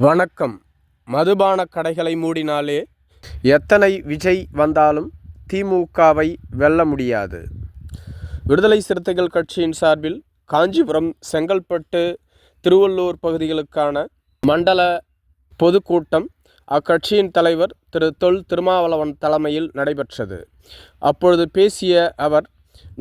வணக்கம். மதுபான கடைகளை மூடினாலே எத்தனை விஜய் வந்தாலும் திமுகவை வெல்ல முடியாது. விடுதலை சிறுத்தைகள் கட்சியின் சார்பில் காஞ்சிபுரம், செங்கல்பட்டு, திருவள்ளூர் பகுதிகளுக்கான மண்டல பொதுக்கூட்டம் அக்கட்சியின் தலைவர் திரு தொல் திருமாவளவன் தலைமையில் நடைபெற்றது. அப்பொழுது பேசிய அவர்,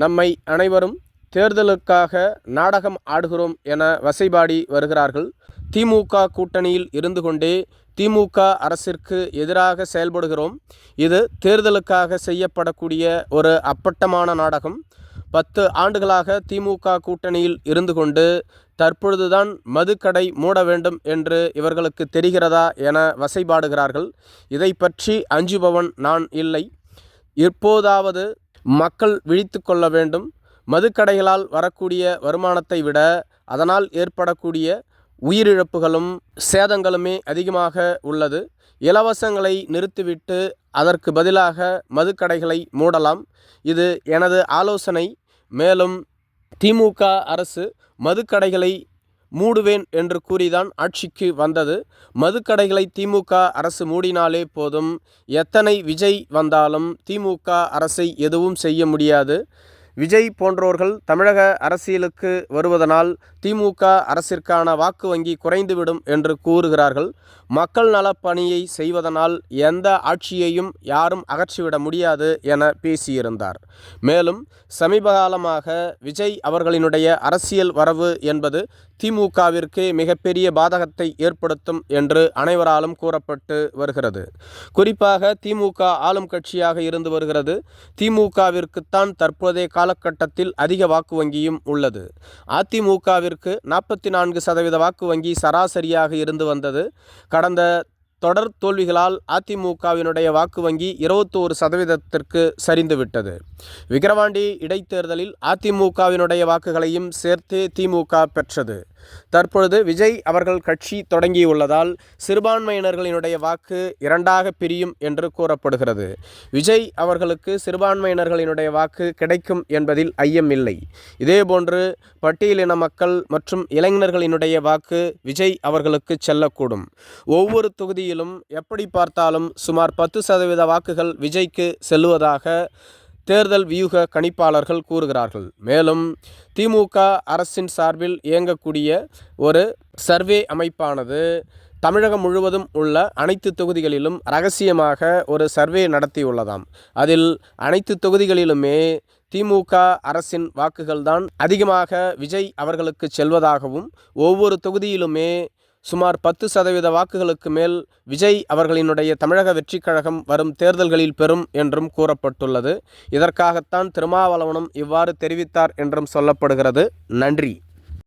நம்மை அனைவரும் தேர்தலுக்காக நாடகம் ஆடுகிறோம் என வசைபாடி வருகிறார்கள். திமுக கூட்டணியில் இருந்து கொண்டே திமுக அரசிற்கு எதிராக செயல்படுகிறோம். இது தேர்தலுக்காக செய்யப்படக்கூடிய ஒரு அப்பட்டமான நாடகம். 10 ஆண்டுகளாக திமுக கூட்டணியில் இருந்து கொண்டு தற்பொழுதுதான் மதுக்கடை மூட வேண்டும் என்று இவர்களுக்கு தெரிகிறதா என வசைபாடுகிறார்கள். இதை பற்றி அஞ்சுபவன் நான் இல்லை. இப்போதாவது மக்கள் விழித்து கொள்ள வேண்டும். மதுக்கடைகளால் வரக்கூடிய வருமானத்தை விட அதனால் ஏற்படக்கூடிய உயிரிழப்புகளும் சேதங்களுமே அதிகமாக உள்ளது. இலவசங்களை நிறுத்திவிட்டு அதற்கு பதிலாக மதுக்கடைகளை மூடலாம். இது எனது ஆலோசனை. மேலும் திமுக அரசு மதுக்கடைகளை மூடுவேன் என்று கூறிதான் ஆட்சிக்கு வந்தது. மதுக்கடைகளை திமுக அரசு மூடினாலே போதும். எத்தனை விஜய் வந்தாலும் திமுக அரசை எதுவும் செய்ய முடியாது. விஜய் போன்றோர்கள் தமிழக அரசியலுக்கு வருவதனால் திமுக அரசிற்கான வாக்கு வங்கி குறைந்துவிடும் என்று கூறுகிறார்கள். மக்கள் நலப்பணியை செய்வதனால் எந்த ஆட்சியையும் யாரும் அகற்றிவிட முடியாது என பேசியிருந்தார். மேலும் சமீப காலமாக விஜய் அவர்களினுடைய அரசியல் வரவு என்பது திமுகவிற்கு மிகப்பெரிய பாதகத்தை ஏற்படுத்தும் என்று அனைவராலும் கூறப்பட்டு வருகிறது. குறிப்பாக திமுக ஆளும் கட்சியாக இருந்து வருகிறது. திமுகவிற்குத்தான் தற்போதைய காலகட்டத்தில் அதிக வாக்கு வங்கியும் உள்ளது. அதிமுகவிற்கு 44% வாக்கு வங்கி சராசரியாக இருந்து வந்தது. கடந்த தொடர் தோல்விகளால் அதிமுகவினுடைய வாக்கு வங்கி 21%த்திற்கு சரிந்துவிட்டது. விக்கிரவாண்டி இடைத்தேர்தலில் அதிமுகவினுடைய வாக்குகளையும் சேர்த்து திமுக பெற்றது. தற்பொழுது விஜய் அவர்கள் கட்சி தொடங்கியுள்ளதால் சிறுபான்மையினர்களினுடைய வாக்கு 2ஆக பிரியும் என்று கூறப்படுகிறது. விஜய் அவர்களுக்கு சிறுபான்மையினர்களினுடைய வாக்கு கிடைக்கும் என்பதில் ஐயம் இல்லை. இதேபோன்று பட்டியலின மக்கள் மற்றும் இளைஞர்களினுடைய வாக்கு விஜய் அவர்களுக்கு செல்லக்கூடும். ஒவ்வொரு தொகுதியிலும் எப்படி பார்த்தாலும் சுமார் 10% வாக்குகள் விஜய்க்கு செல்லுவதாக தேர்தல் வியூக கணிப்பாளர்கள் கூறுகிறார்கள். மேலும் திமுக அரசின் சார்பில் இயங்கக்கூடிய ஒரு சர்வே அமைப்பானது தமிழகம் முழுவதும் உள்ள அனைத்து தொகுதிகளிலும் இரகசியமாக ஒரு சர்வே நடத்தியுள்ளதாம். அதில் அனைத்து தொகுதிகளிலுமே திமுக அரசின் வாக்குகள்தான் அதிகமாக விஜய் அவர்களுக்கு செல்வதாகவும், ஒவ்வொரு தொகுதியிலுமே சுமார் 10% வாக்குகளுக்கு மேல் விஜய் அவர்களினுடைய தமிழக வெற்றிக் கழகம் வரும் தேர்தல்களில் பெறும் என்றும் கூறப்பட்டுள்ளது. இதற்காகத்தான் திருமாவளவனும் இவ்வாறு தெரிவித்தார் என்றும் சொல்லப்படுகிறது. நன்றி.